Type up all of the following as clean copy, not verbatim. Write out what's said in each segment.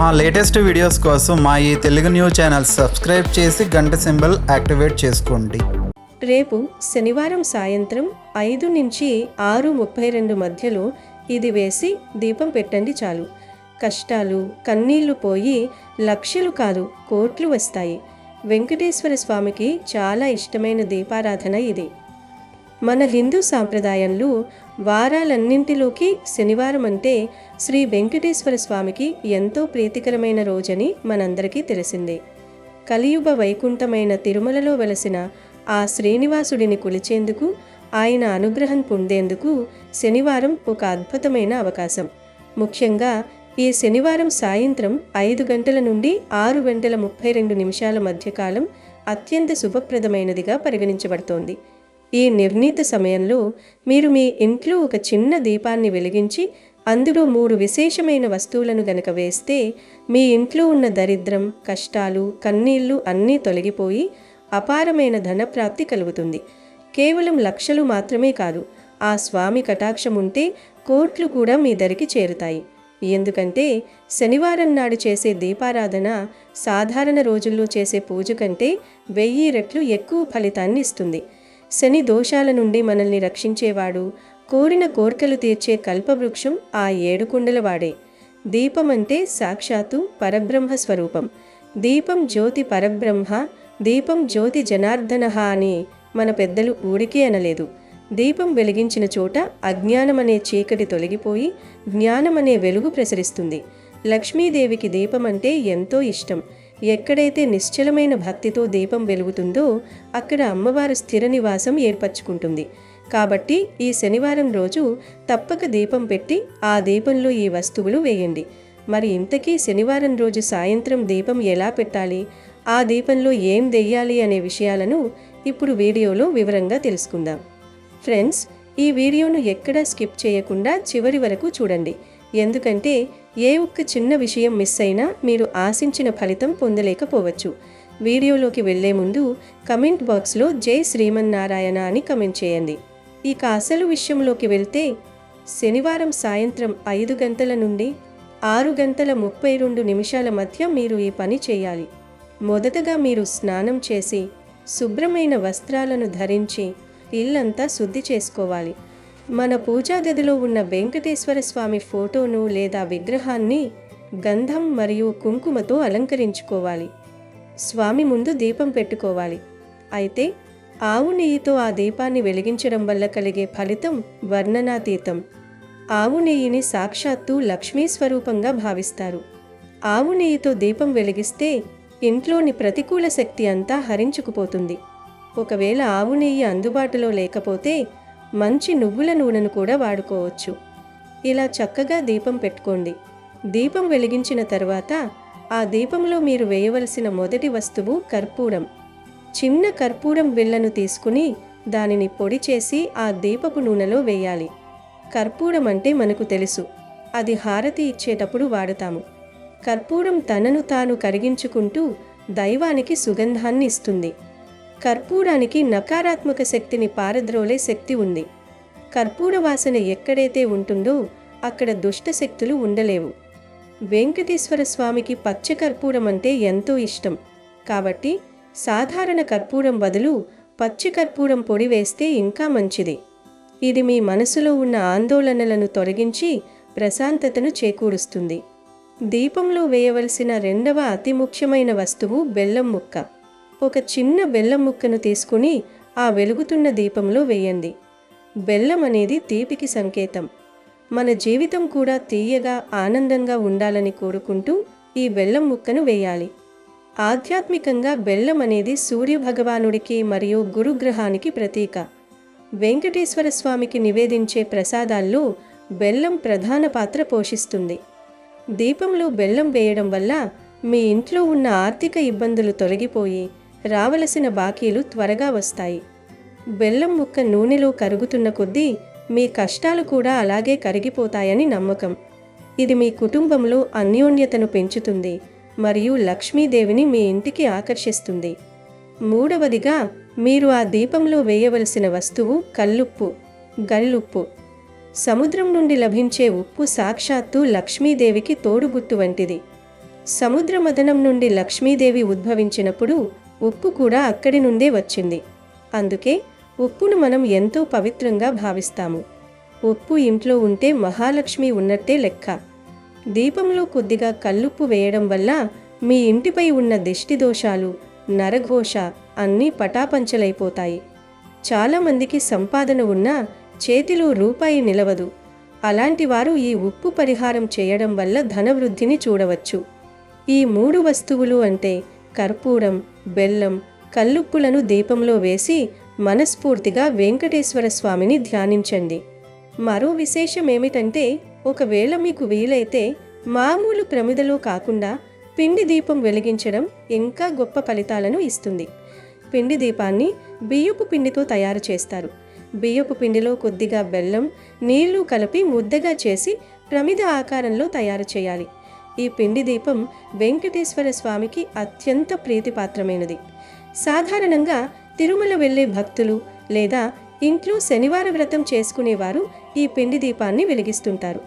మా latest videos కోసం మా ఈ తెలుగు న్యూస్ ఛానల్ సబ్స్క్రైబ్ చేసి గంట సింబల్ యాక్టివేట్ చేసుకోండి. రేపు శనివారం సాయంత్రం 5 నుంచి 6:32 మధ్యలో ఇది వేసి దీపం పెట్టండి చాలు. కష్టాలు కన్నీళ్లు పోయి లక్షలు కాదు కోట్లు వస్తాయి. వెంకటేశ్వర స్వామికి చాలా ఇష్టమైన దీపారాధన ఇది. మన హిందూ సాంప్రదాయంలో వారాలన్నింటిలోకి శనివారం అంటే శ్రీ వెంకటేశ్వర స్వామికి ఎంతో ప్రీతికరమైన రోజని మనందరికీ తెలిసిందే. కలియుగ వైకుంఠమైన తిరుమలలో వెలసిన ఆ శ్రీనివాసుడిని కొలిచేందుకు, ఆయన అనుగ్రహం పొందేందుకు శనివారం ఒక అద్భుతమైన అవకాశం. ముఖ్యంగా ఈ శనివారం సాయంత్రం 5 గంటల నుండి 6:32 మధ్యకాలం అత్యంత శుభప్రదమైనదిగా పరిగణించబడుతోంది. ఈ నిర్ణీత సమయంలో మీరు మీ ఇంట్లో ఒక చిన్న దీపాన్ని వెలిగించి అందులో 3 విశేషమైన వస్తువులను గనక వేస్తే మీ ఇంట్లో ఉన్న దరిద్రం, కష్టాలు, కన్నీళ్లు అన్నీ తొలగిపోయి అపారమైన ధనప్రాప్తి కలుగుతుంది. కేవలం లక్షలు మాత్రమే కాదు, ఆ స్వామి కటాక్షం ఉంటే కోట్లు కూడా మీ దరికి చేరుతాయి. ఎందుకంటే శనివారం నాడు చేసే దీపారాధన సాధారణ రోజుల్లో చేసే పూజ కంటే 1000 రెట్లు ఎక్కువ ఫలితాన్ని ఇస్తుంది. శని దోషాల నుండి మనల్ని రక్షించేవాడు, కోరిన కోర్కెలు తీర్చే కల్పవృక్షం ఆ 7 కుండల వాడే. దీపం అంటే సాక్షాత్తు పరబ్రహ్మ స్వరూపం. దీపం జ్యోతి పరబ్రహ్మ, దీపం జ్యోతి జనార్దనః అని మన పెద్దలు ఊరికే అనలేదు. దీపం వెలిగించిన చోట అజ్ఞానమనే చీకటి తొలగిపోయి జ్ఞానమనే వెలుగు ప్రసరిస్తుంది. లక్ష్మీదేవికి దీపం అంటే ఎంతో ఇష్టం. ఎక్కడైతే నిశ్చలమైన భక్తితో దీపం వెలుగుతుందో అక్కడ అమ్మవారు స్థిర నివాసం ఏర్పరచుకుంటుంది. కాబట్టి ఈ శనివారం రోజు తప్పక దీపం పెట్టి ఆ దీపంలో ఈ వస్తువులు వేయండి. మరి ఇంతకీ శనివారం రోజు సాయంత్రం దీపం ఎలా పెట్టాలి, ఆ దీపంలో ఏం వెయ్యాలి అనే విషయాలను ఇప్పుడు వీడియోలో వివరంగా తెలుసుకుందాం. ఫ్రెండ్స్, ఈ వీడియోను ఎక్కడా స్కిప్ చేయకుండా చివరి వరకు చూడండి. ఎందుకంటే ఏ ఒక్క చిన్న విషయం మిస్ అయినా మీరు ఆశించిన ఫలితం పొందలేకపోవచ్చు. వీడియోలోకి వెళ్లే ముందు కమెంట్ బాక్స్లో జై శ్రీమన్నారాయణ అని కమెంట్ చేయండి. ఇక అసలు విషయంలోకి వెళ్తే శనివారం సాయంత్రం 5 గంటల నుండి 6:32 మధ్య మీరు ఈ పని చేయాలి. మొదటగా మీరు స్నానం చేసి శుభ్రమైన వస్త్రాలను ధరించి ఇల్లంతా శుద్ధి చేసుకోవాలి. మన పూజా గదిలో ఉన్న వెంకటేశ్వర స్వామి ఫోటోను లేదా విగ్రహాన్ని గంధం మరియు కుంకుమతో అలంకరించుకోవాలి. స్వామి ముందు దీపం పెట్టుకోవాలి. అయితే ఆవు నెయ్యితో ఆ దీపాన్ని వెలిగించడం వల్ల కలిగే ఫలితం వర్ణనాతీతం. ఆవు నెయ్యిని సాక్షాత్తు లక్ష్మీ స్వరూపంగా భావిస్తారు. ఆవు నెయ్యితో దీపం వెలిగిస్తే ఇంట్లోని ప్రతికూల శక్తి అంతా హరించుకుపోతుంది. ఒకవేళ ఆవు నెయ్యి అందుబాటులో లేకపోతే మంచి నువ్వుల నూనెను కూడా వాడుకోవచ్చు. ఇలా చక్కగా దీపం పెట్టుకోండి. దీపం వెలిగించిన తర్వాత ఆ దీపంలో మీరు వేయవలసిన మొదటి వస్తువు కర్పూరం. చిన్న కర్పూరం బిళ్ళను తీసుకుని దానిని పొడి చేసి ఆ దీపపు నూనెలో వేయాలి. కర్పూరం అంటే మనకు తెలుసు, అది హారతి ఇచ్చేటప్పుడు వాడతాము. కర్పూరం తనను తాను కరిగించుకుంటూ దైవానికి సుగంధాన్ని ఇస్తుంది. కర్పూరానికి నకారాత్మక శక్తిని పారద్రోలే శక్తి ఉంది. కర్పూర వాసన ఎక్కడైతే ఉంటుందో అక్కడ దుష్ట శక్తులు ఉండలేవు. వెంకటేశ్వర స్వామికి పచ్చ కర్పూరం అంటే ఎంతో ఇష్టం. కాబట్టి సాధారణ కర్పూరం బదులు పచ్చి కర్పూరం పొడి వేస్తే ఇంకా మంచిది. ఇది మీ మనసులో ఉన్న ఆందోళనలను తొలగించి ప్రశాంతతను చేకూరుస్తుంది. దీపంలో వేయవలసిన రెండవ అతి ముఖ్యమైన వస్తువు బెల్లం ముక్క. ఒక చిన్న బెల్లం ముక్కను తీసుకుని ఆ వెలుగుతున్న దీపంలో వేయండి. బెల్లం అనేది తీపికి సంకేతం. మన జీవితం కూడా తీయగా ఆనందంగా ఉండాలని కోరుకుంటూ ఈ బెల్లం ముక్కను వేయాలి. ఆధ్యాత్మికంగా బెల్లం అనేది సూర్యభగవానుడికి మరియు గురుగ్రహానికి ప్రతీక. వెంకటేశ్వర స్వామికి నివేదించే ప్రసాదాల్లో బెల్లం ప్రధాన పాత్ర పోషిస్తుంది. దీపంలో బెల్లం వేయడం వల్ల మీ ఇంట్లో ఉన్న ఆర్థిక ఇబ్బందులు తొలగిపోయి రావలసిన బాకీలు త్వరగా వస్తాయి. బెల్లం ముక్క నూనెలో కరుగుతున్న కొద్దీ మీ కష్టాలు కూడా అలాగే కరిగిపోతాయని నమ్మకం. ఇది మీ కుటుంబంలో అన్యోన్యతను పెంచుతుంది మరియు లక్ష్మీదేవిని మీ ఇంటికి ఆకర్షిస్తుంది. మూడవదిగా మీరు ఆ దీపంలో వేయవలసిన వస్తువు కల్లుప్పు, గల్లుప్పు. సముద్రం నుండి లభించే ఉప్పు సాక్షాత్తు లక్ష్మీదేవికి తోడుగుట్టు వంటిది. సముద్ర మథనం నుండి లక్ష్మీదేవి ఉద్భవించినప్పుడు ఉప్పు కూడా అక్కడి నుండే వచ్చింది. అందుకే ఉప్పును మనం ఎంతో పవిత్రంగా భావిస్తాము. ఉప్పు ఇంట్లో ఉంటే మహాలక్ష్మి ఉన్నట్టే లెక్క. దీపంలో కొద్దిగా కల్లుప్పు వేయడం వల్ల మీ ఇంటిపై ఉన్న దిష్టి దోషాలు, నరఘోష అన్నీ పటాపంచలైపోతాయి. చాలామందికి సంపాదన ఉన్నా చేతిలో రూపాయి నిలవదు. అలాంటి వారు ఈ ఉప్పు పరిహారం చేయడం వల్ల ధనవృద్ధిని చూడవచ్చు. ఈ 3 వస్తువులు అంటే కర్పూరం, బెల్లం, కల్లుప్పులను దీపంలో వేసి మనస్ఫూర్తిగా వెంకటేశ్వర స్వామిని ధ్యానించండి. మరో విశేషం ఏమిటంటే, ఒకవేళ మీకు వీలైతే మామూలు ప్రమిదలో కాకుండా పిండి దీపం వెలిగించడం ఇంకా గొప్ప ఫలితాలను ఇస్తుంది. పిండి దీపాన్ని బియ్యపు పిండితో తయారు చేస్తారు. బియ్యపు పిండిలో కొద్దిగా బెల్లం, నీళ్లు కలిపి ముద్దగా చేసి ప్రమిద ఆకారంలో తయారు చేయాలి. ఈ పిండి దీపం వెంకటేశ్వర స్వామికి అత్యంత ప్రీతిపాత్రమైనది. సాధారణంగా తిరుమల వెళ్ళే భక్తులు లేదా ఇంట్లో శనివార వ్రతం చేసుకునేవారు ఈ పిండి దీపాన్ని వెలిగిస్తుంటారు.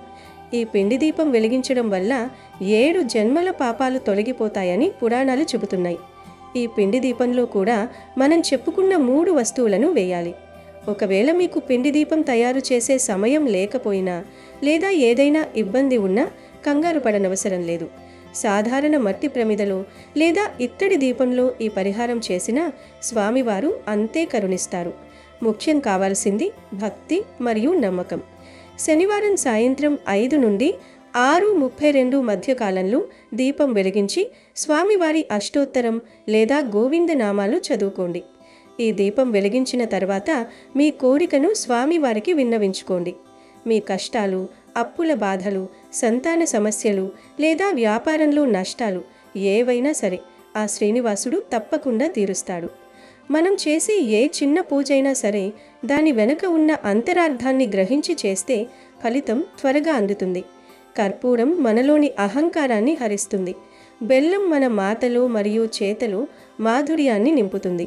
ఈ పిండి దీపం వెలిగించడం వల్ల 7 జన్మల పాపాలు తొలగిపోతాయని పురాణాలు చెబుతున్నాయి. ఈ పిండి దీపంలో కూడా మనం చెప్పుకున్న 3 వస్తువులను వేయాలి. ఒకవేళ మీకు పిండి దీపం తయారు చేసే సమయం లేకపోయినా లేదా ఏదైనా ఇబ్బంది ఉన్నా కంగారు పడనవసరం లేదు. సాధారణ మట్టి ప్రమిదలో లేదా ఇత్తడి దీపంలో ఈ పరిహారం చేసినా స్వామివారు అంతే కరుణిస్తారు. ముఖ్యం కావాల్సింది భక్తి మరియు నమ్మకం. శనివారం సాయంత్రం 5 నుండి 6:32 మధ్య కాలంలో దీపం వెలిగించి స్వామివారి అష్టోత్తరం లేదా గోవింద నామాలు చదువుకోండి. ఈ దీపం వెలిగించిన తర్వాత మీ కోరికను స్వామివారికి విన్నవించుకోండి. మీ కష్టాలు, అప్పుల బాధలు, సంతాన సమస్యలు లేదా వ్యాపారంలో నష్టాలు ఏవైనా సరే ఆ శ్రీనివాసుడు తప్పకుండా తీరుస్తాడు. మనం చేసే ఏ చిన్న పూజైనా సరే దాని వెనుక ఉన్న అంతరార్థాన్ని గ్రహించి చేస్తే ఫలితం త్వరగా అందుతుంది. కర్పూరం మనలోని అహంకారాన్ని హరిస్తుంది. బెల్లం మన మాటలో మరియు చేతలో మాధుర్యాన్ని నింపుతుంది.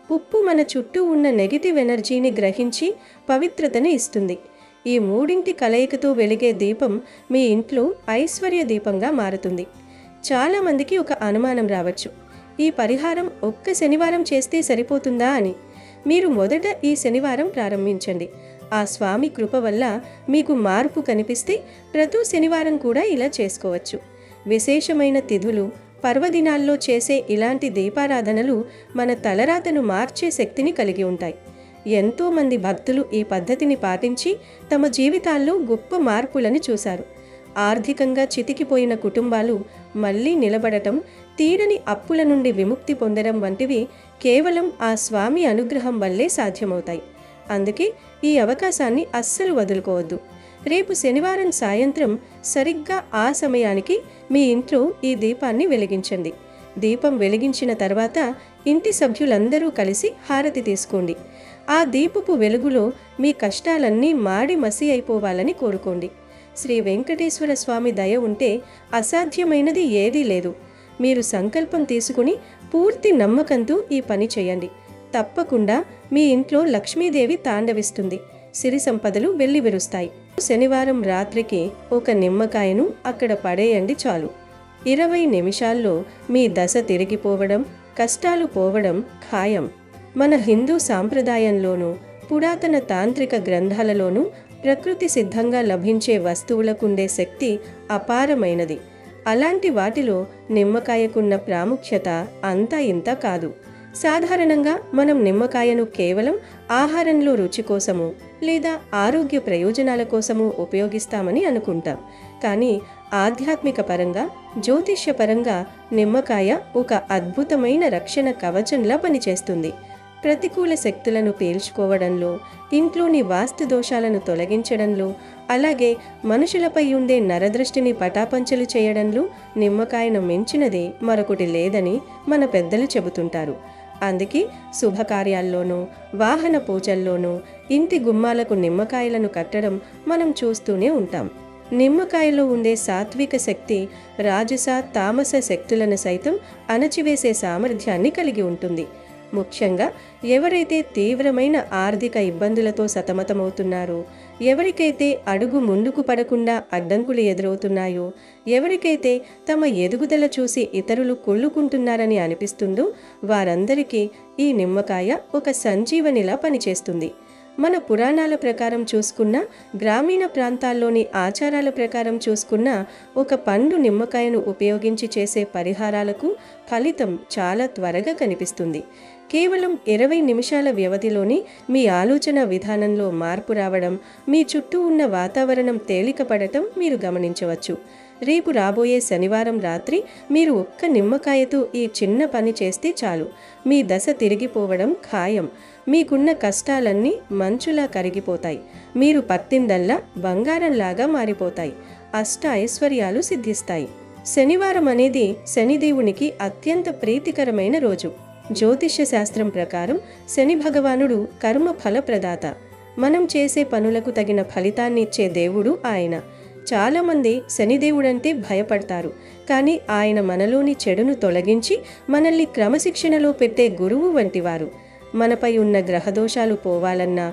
ఉప్పు మన చుట్టూ ఉన్న నెగిటివ్ ఎనర్జీని గ్రహించి పవిత్రతను ఇస్తుంది. ఈ 3 కలయికతో వెలిగే దీపం మీ ఇంట్లో ఐశ్వర్య దీపంగా మారుతుంది. చాలామందికి ఒక అనుమానం రావచ్చు, ఈ పరిహారం ఒక్క శనివారం చేస్తే సరిపోతుందా అని. మీరు మొదట ఈ శనివారం ప్రారంభించండి. ఆ స్వామి కృప వల్ల మీకు మార్పు కనిపిస్తే ప్రతి శనివారం కూడా ఇలా చేసుకోవచ్చు. విశేషమైన తిథులు, పర్వదినాల్లో చేసే ఇలాంటి దీపారాధనలు మన తలరాతను మార్చే శక్తిని కలిగి ఉంటాయి. ఎంతోమంది భక్తులు ఈ పద్ధతిని పాటించి తమ జీవితాల్లో గొప్ప మార్పులను చూశారు. ఆర్థికంగా చితికిపోయిన కుటుంబాలు మళ్ళీ నిలబడటం, తీరని అప్పుల నుండి విముక్తి పొందడం వంటివి కేవలం ఆ స్వామి అనుగ్రహం వల్లే సాధ్యమవుతాయి. అందుకే ఈ అవకాశాన్ని అస్సలు వదులుకోవద్దు. రేపు శనివారం సాయంత్రం సరిగ్గా ఆ సమయానికి మీ ఇంట్లో ఈ దీపాన్ని వెలిగించండి. దీపం వెలిగించిన తర్వాత ఇంటి సభ్యులందరూ కలిసి హారతి తీసుకోండి. ఆ దీపపు వెలుగులో మీ కష్టాలన్నీ మాడి మసి అయిపోవాలని కోరుకోండి. శ్రీ వెంకటేశ్వర స్వామి దయ ఉంటే అసాధ్యమైనది ఏదీ లేదు. మీరు సంకల్పం తీసుకుని పూర్తి నమ్మకంతో ఈ పని చేయండి. తప్పకుండా మీ ఇంట్లో లక్ష్మీదేవి తాండవిస్తుంది. సిరి సంపదలు వెల్లివిరుస్తాయి. శనివారం రాత్రికి ఒక నిమ్మకాయను అక్కడ పడేయండి చాలు. 20 నిమిషాల్లో మీ దశ తిరిగిపోవడం, కష్టాలు పోవడం ఖాయం. మన హిందూ సాంప్రదాయంలోనూ పురాతన తాంత్రిక గ్రంథాలలోనూ ప్రకృతి సిద్ధంగా లభించే వస్తువులకుండే శక్తి అపారమైనది. అలాంటి వాటిలో నిమ్మకాయకున్న ప్రాముఖ్యత అంతా ఇంత కాదు. సాధారణంగా మనం నిమ్మకాయను కేవలం ఆహారంలో రుచి కోసము లేదా ఆరోగ్య ప్రయోజనాల కోసము ఉపయోగిస్తామని అనుకుంటాం. కానీ ఆధ్యాత్మిక పరంగా, జ్యోతిష్యపరంగా నిమ్మకాయ ఒక అద్భుతమైన రక్షణ కవచంలా పనిచేస్తుంది. ప్రతికూల శక్తులను పీల్చుకోవడంలో, ఇంట్లోని వాస్తు దోషాలను తొలగించడంలో, అలాగే మనుషులపై ఉండే నరదృష్టిని పటాపంచలు చేయడంలో నిమ్మకాయను మించినది మరొకటి లేదని మన పెద్దలు చెబుతుంటారు. అందుకే శుభకార్యాల్లోనూ, వాహన పూజల్లోనూ ఇంటి గుమ్మాలకు నిమ్మకాయలను కట్టడం మనం చూస్తూనే ఉంటాం. నిమ్మకాయలో ఉండే సాత్విక శక్తి రాజస, తామస శక్తులను సైతం అణచివేసే సామర్థ్యాన్ని కలిగి ఉంటుంది. ముఖ్యంగా ఎవరైతే తీవ్రమైన ఆర్థిక ఇబ్బందులతో సతమతమవుతున్నారో, ఎవరికైతే అడుగు ముందుకు పడకుండా అడ్డంకులు ఎదురవుతున్నాయో, ఎవరికైతే తమ ఎదుగుదల చూసి ఇతరులు కుళ్ళుకుంటున్నారని అనిపిస్తుందో వారందరికీ ఈ నిమ్మకాయ ఒక సంజీవనిలా పనిచేస్తుంది. మన పురాణాల ప్రకారం చూసుకున్న, గ్రామీణ ప్రాంతాల్లోని ఆచారాల ప్రకారం చూసుకున్న ఒక పండు నిమ్మకాయను ఉపయోగించి చేసే పరిహారాలకు ఫలితం చాలా త్వరగా కనిపిస్తుంది. కేవలం 20 నిమిషాల వ్యవధిలోని మీ ఆలోచన విధానంలో మార్పు రావడం, మీ చుట్టూ ఉన్న వాతావరణం తేలికపడటం మీరు గమనించవచ్చు. రేపు రాబోయే శనివారం రాత్రి మీరు ఒక్క నిమ్మకాయతో ఈ చిన్న పని చేస్తే చాలు. మీ దశ తిరిగిపోవడం ఖాయం. మీకున్న కష్టాలన్నీ మంచులా కరిగిపోతాయి. మీరు పట్టిందల్లా బంగారంలాగా మారిపోతాయి. అష్ట ఐశ్వర్యాలు సిద్ధిస్తాయి. శనివారం అనేది శనిదేవునికి అత్యంత ప్రీతికరమైన రోజు. జ్యోతిష్య శాస్త్రం ప్రకారం శని భగవానుడు కర్మ ఫలప్రదాత. మనం చేసే పనులకు తగిన ఫలితాన్ని ఇచ్చే దేవుడు ఆయన. చాలామంది శనిదేవుడంటే భయపడతారు, కానీ ఆయన మనలోని చెడును తొలగించి మనల్ని క్రమశిక్షణలో పెట్టే గురువు వంటివారు. మనపై ఉన్న గ్రహదోషాలు పోవాలన్నా,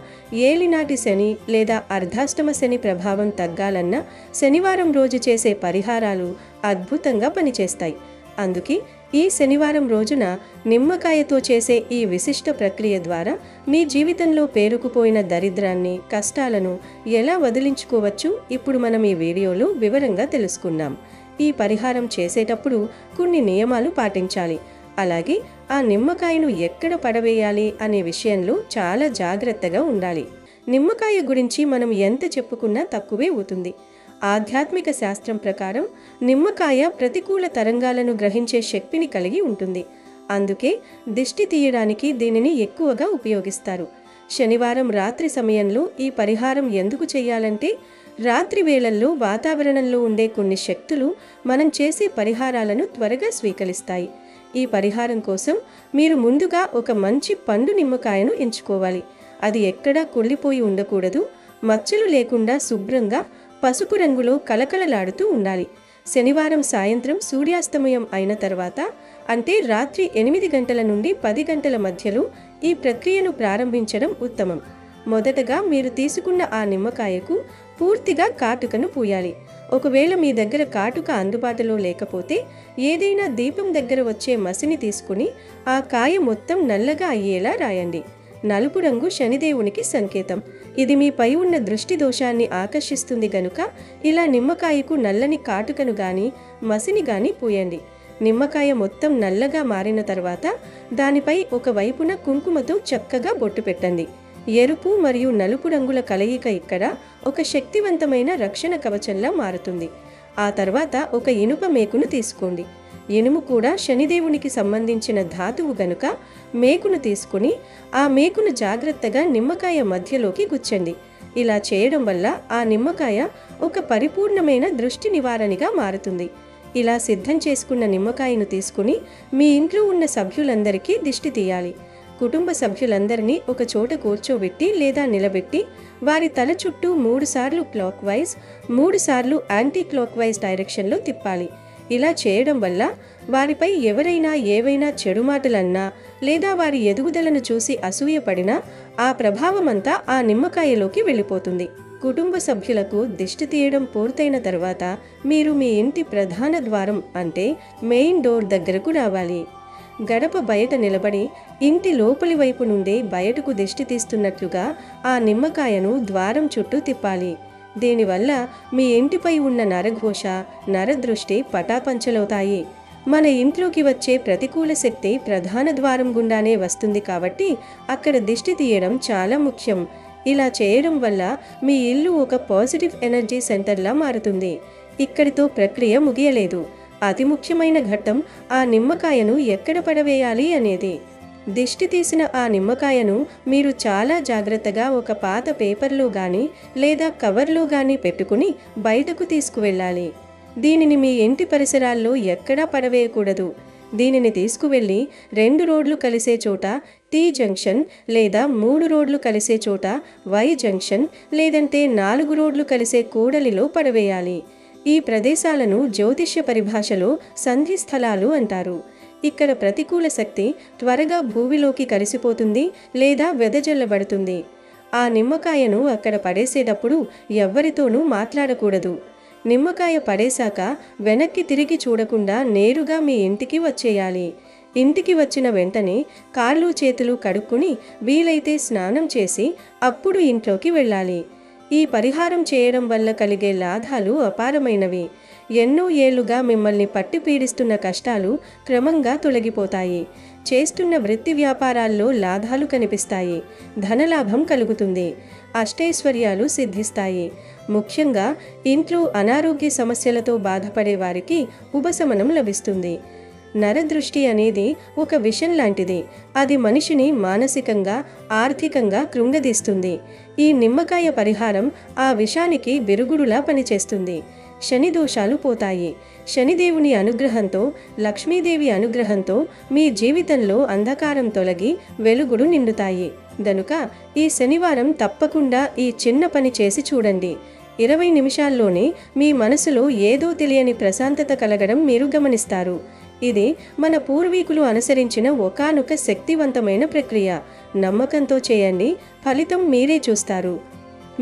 ఏలినాటి శని లేదా అర్ధాష్టమ శని ప్రభావం తగ్గాలన్నా శనివారం రోజు చేసే పరిహారాలు అద్భుతంగా పనిచేస్తాయి. అందుకే ఈ శనివారం రోజున నిమ్మకాయతో చేసే ఈ విశిష్ట ప్రక్రియ ద్వారా మీ జీవితంలో పేరుకుపోయిన దరిద్రాన్ని, కష్టాలను ఎలా వదిలించుకోవచ్చు ఇప్పుడు మనం ఈ వీడియోలో వివరంగా తెలుసుకున్నాం. ఈ పరిహారం చేసేటప్పుడు కొన్ని నియమాలు పాటించాలి. అలాగే ఆ నిమ్మకాయను ఎక్కడ పడవేయాలి అనే విషయంలో చాలా జాగ్రత్తగా ఉండాలి. నిమ్మకాయ గురించి మనం ఎంత చెప్పుకున్నా తక్కువే అవుతుంది. ఆధ్యాత్మిక శాస్త్రం ప్రకారం నిమ్మకాయ ప్రతికూల తరంగాలను గ్రహించే శక్తిని కలిగి ఉంటుంది. అందుకే దిష్టి తీయడానికి దీనిని ఎక్కువగా ఉపయోగిస్తారు. శనివారం రాత్రి సమయంలో ఈ పరిహారం ఎందుకు చేయాలంటే, రాత్రి వేళల్లో వాతావరణంలో ఉండే కొన్ని శక్తులు మనం చేసే పరిహారాలను త్వరగా స్వీకరిస్తాయి. ఈ పరిహారం కోసం మీరు ముందుగా ఒక మంచి పండు నిమ్మకాయను ఎంచుకోవాలి. అది ఎక్కడా కుళ్ళిపోయి ఉండకూడదు. మచ్చలు లేకుండా శుభ్రంగా పసుపు రంగులో కలకలలాడుతూ ఉండాలి. శనివారం సాయంత్రం సూర్యాస్తమయం అయిన తర్వాత, అంటే రాత్రి 8 గంటల నుండి 10 గంటల మధ్యలో ఈ ప్రక్రియను ప్రారంభించడం ఉత్తమం. మొదటగా మీరు తీసుకున్న ఆ నిమ్మకాయకు పూర్తిగా కాటుకను పూయాలి. ఒకవేళ మీ దగ్గర కాటుక అందుబాటులో లేకపోతే ఏదైనా దీపం దగ్గర వచ్చే మసిని తీసుకుని ఆ కాయ మొత్తం నల్లగా అయ్యేలా రాయండి. నలుపు రంగు శనిదేవునికి సంకేతం. ఇది మీపై ఉన్న దృష్టి దోషాన్ని ఆకర్షిస్తుంది గనుక ఇలా నిమ్మకాయకు నల్లని కాటుకను గాని మసిని గాని పూయండి. నిమ్మకాయ మొత్తం నల్లగా మారిన తర్వాత దానిపై ఒక వైపున కుంకుమతో చక్కగా బొట్టు పెట్టండి. ఎరుపు మరియు నలుపు రంగుల కలయిక ఇక్కడ ఒక శక్తివంతమైన రక్షణ కవచంలా మారుతుంది. ఆ తర్వాత ఒక ఇనుప మేకును తీసుకోండి. ఇనుము కూడా శనిదేవునికి సంబంధించిన ధాతువు గనుక మేకును తీసుకుని ఆ మేకును జాగ్రత్తగా నిమ్మకాయ మధ్యలోకి గుచ్చండి. ఇలా చేయడం వల్ల ఆ నిమ్మకాయ ఒక పరిపూర్ణమైన దృష్టి నివారణగా మారుతుంది. ఇలా సిద్ధం చేసుకున్న నిమ్మకాయను తీసుకుని మీ ఇంట్లో ఉన్న సభ్యులందరికీ దిష్టి తీయాలి. కుటుంబ సభ్యులందరినీ ఒక చోట కూర్చోబెట్టి లేదా నిలబెట్టి వారి తల చుట్టూ 3 సార్లు క్లాక్ వైజ్, 3 సార్లు యాంటీ క్లాక్ వైజ్ డైరెక్షన్లో తిప్పాలి. ఇలా చేయడం వల్ల వారిపై ఎవరైనా ఏవైనా చెడు మాటలన్నా లేదా వారి ఎదుగుదలను చూసి అసూయపడినా ఆ ప్రభావమంతా ఆ నిమ్మకాయలోకి వెళ్ళిపోతుంది. కుటుంబ సభ్యులకు దిష్టి తీయడం పూర్తయిన తర్వాత మీరు మీ ఇంటి ప్రధాన ద్వారం అంటే మెయిన్ డోర్ దగ్గరకు రావాలి. గడప బయట నిలబడి ఇంటి లోపలి వైపు నుండి బయటకు దిష్టి తీస్తున్నట్లుగా ఆ నిమ్మకాయను ద్వారం చుట్టూ తిప్పాలి. దీనివల్ల మీ ఇంటిపై ఉన్న నరఘోష, నరదృష్టి పటాపంచలవుతాయి. మన ఇంట్లోకి వచ్చే ప్రతికూల శక్తి ప్రధాన ద్వారం గుండానే వస్తుంది కాబట్టి అక్కడ దిష్టి తీయడం చాలా ముఖ్యం. ఇలా చేయడం వల్ల మీ ఇల్లు ఒక పాజిటివ్ ఎనర్జీ సెంటర్లా మారుతుంది. ఇక్కడితో ప్రక్రియ ముగియలేదు. అతి ముఖ్యమైన ఘట్టం ఆ నిమ్మకాయను ఎక్కడ పడవేయాలి అనేది. దిష్టి తీసిన ఆ నిమ్మకాయను మీరు చాలా జాగ్రత్తగా ఒక పాత పేపర్లో గాని లేదా కవర్లో గాని పెట్టుకుని బయటకు తీసుకువెళ్ళాలి. దీనిని మీ ఇంటి పరిసరాల్లో ఎక్కడా పడవేయకూడదు. దీనిని తీసుకువెళ్ళి 2 రోడ్లు కలిసే చోట టీ జంక్షన్ లేదా 3 రోడ్లు కలిసే చోట వై జంక్షన్ లేదంటే 4 రోడ్లు కలిసే కూడలిలో పడవేయాలి. ఈ ప్రదేశాలను జ్యోతిష్య పరిభాషలో సంధి స్థలాలు అంటారు. ఇక్కడ ప్రతికూల శక్తి త్వరగా భూమిలోకి కలిసిపోతుంది లేదా వెదజల్లబడుతుంది. ఆ నిమ్మకాయను అక్కడ పడేసేటప్పుడు ఎవ్వరితోనూ మాట్లాడకూడదు. నిమ్మకాయ పడేశాక వెనక్కి తిరిగి చూడకుండా నేరుగా మీ ఇంటికి వచ్చేయాలి. ఇంటికి వచ్చిన వెంటనే కాళ్ళు చేతులు కడుక్కుని వీలైతే స్నానం చేసి అప్పుడు ఇంట్లోకి వెళ్ళాలి. ఈ పరిహారం చేయడం వల్ల కలిగే లాభాలు అపారమైనవి. ఎన్నో ఏళ్లుగా మిమ్మల్ని పట్టి పీడిస్తున్న కష్టాలు క్రమంగా తొలగిపోతాయి. చేస్తున్న వృత్తి వ్యాపారాల్లో లాభాలు కనిపిస్తాయి. ధనలాభం కలుగుతుంది. అష్టైశ్వర్యాలు సిద్ధిస్తాయి. ముఖ్యంగా ఇంట్లో అనారోగ్య సమస్యలతో బాధపడే వారికి ఉపశమనం లభిస్తుంది. నరదృష్టి అనేది ఒక విషం లాంటిది. అది మనిషిని మానసికంగా, ఆర్థికంగా కృంగదీస్తుంది. ఈ నిమ్మకాయ పరిహారం ఆ విషానికి విరుగుడులా పనిచేస్తుంది. శని దోషాలు పోతాయి. శనిదేవుని అనుగ్రహంతో, లక్ష్మీదేవి అనుగ్రహంతో మీ జీవితంలో అంధకారం తొలగి వెలుగుడు నిండుతాయి. గనుక ఈ శనివారం తప్పకుండా ఈ చిన్న పని చేసి చూడండి. 20 నిమిషాల్లోనే మీ మనసులో ఏదో తెలియని ప్రశాంతత కలగడం మీరు గమనిస్తారు. ఇది మన పూర్వీకులు అనుసరించిన ఒకానొక శక్తివంతమైన ప్రక్రియ. నమ్మకంతో చేయండి, ఫలితం మీరే చూస్తారు.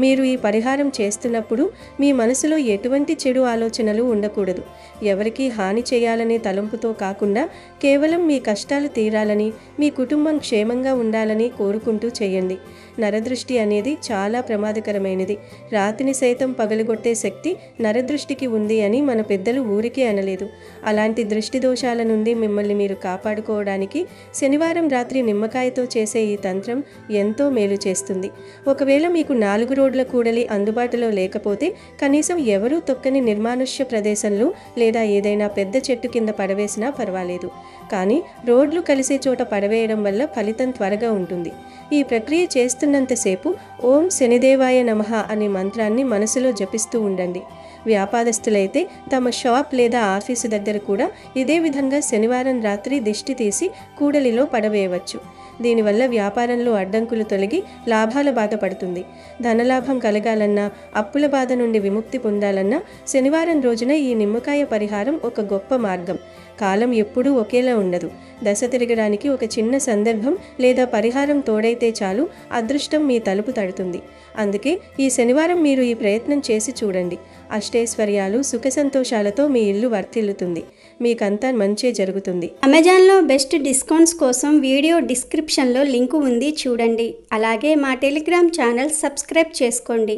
మీరు ఈ పరిహారం చేస్తున్నప్పుడు మీ మనసులో ఎటువంటి చెడు ఆలోచనలు ఉండకూడదు. ఎవరికీ హాని చేయాలనే తలంపుతో కాకుండా కేవలం మీ కష్టాలు తీరాలని, మీ కుటుంబం క్షేమంగా ఉండాలని కోరుకుంటూ చేయండి. నరదృష్టి అనేది చాలా ప్రమాదకరమైనది. రాతిని సైతం పగలగొట్టే శక్తి నరదృష్టికి ఉంది అని మన పెద్దలు ఊరికే అనలేదు. అలాంటి దృష్టి దోషాల నుండి మిమ్మల్ని మీరు కాపాడుకోవడానికి శనివారం రాత్రి నిమ్మకాయతో చేసే ఈ తంత్రం ఎంతో మేలు చేస్తుంది. ఒకవేళ మీకు 4 రోడ్ల కూడలి అందుబాటులో లేకపోతే కనీసం ఎవరూ తొక్కని నిర్మానుష్య ప్రదేశంలో లేదా ఏదైనా పెద్ద చెట్టు కింద పడవేసినా పర్వాలేదు. కానీ రోడ్లు కలిసే చోట పడవేయడం వల్ల ఫలితం త్వరగా ఉంటుంది. ఈ ప్రక్రియ చేస్తున్నంతసేపు ఓం శనిదేవాయ నమః అనే మంత్రాన్ని మనసులో జపిస్తూ ఉండండి. వ్యాపారస్తులైతే తమ షాప్ లేదా ఆఫీసు దగ్గర కూడా ఇదే విధంగా శనివారం రాత్రి దిష్టి తీసి కూడలిలో పడవేయవచ్చు. దీనివల్ల వ్యాపారంలో అడ్డంకులు తొలగి లాభాల బాధ పడుతుంది. ధనలాభం కలగాలన్నా, అప్పుల బాధ నుండి విముక్తి పొందాలన్నా శనివారం రోజున ఈ నిమ్మకాయ పరిహారం ఒక గొప్ప మార్గం. కాలం ఎప్పుడూ ఒకేలా ఉండదు. దశ తిరగడానికి ఒక చిన్న సందర్భం లేదా పరిహారం తోడైతే చాలు అదృష్టం మీ తలుపు తడుతుంది. అందుకే ఈ శనివారం మీరు ఈ ప్రయత్నం చేసి చూడండి. అష్టైశ్వర్యాలు, సుఖ సంతోషాలతో మీ ఇల్లు వర్ధిల్లుతుంది. మీకంతా మంచే జరుగుతుంది. అమెజాన్లో బెస్ట్ డిస్కౌంట్స్ కోసం వీడియో డిస్క్రిప్షన్లో లింకు ఉంది, చూడండి. అలాగే మా టెలిగ్రామ్ ఛానల్ సబ్స్క్రైబ్ చేసుకోండి.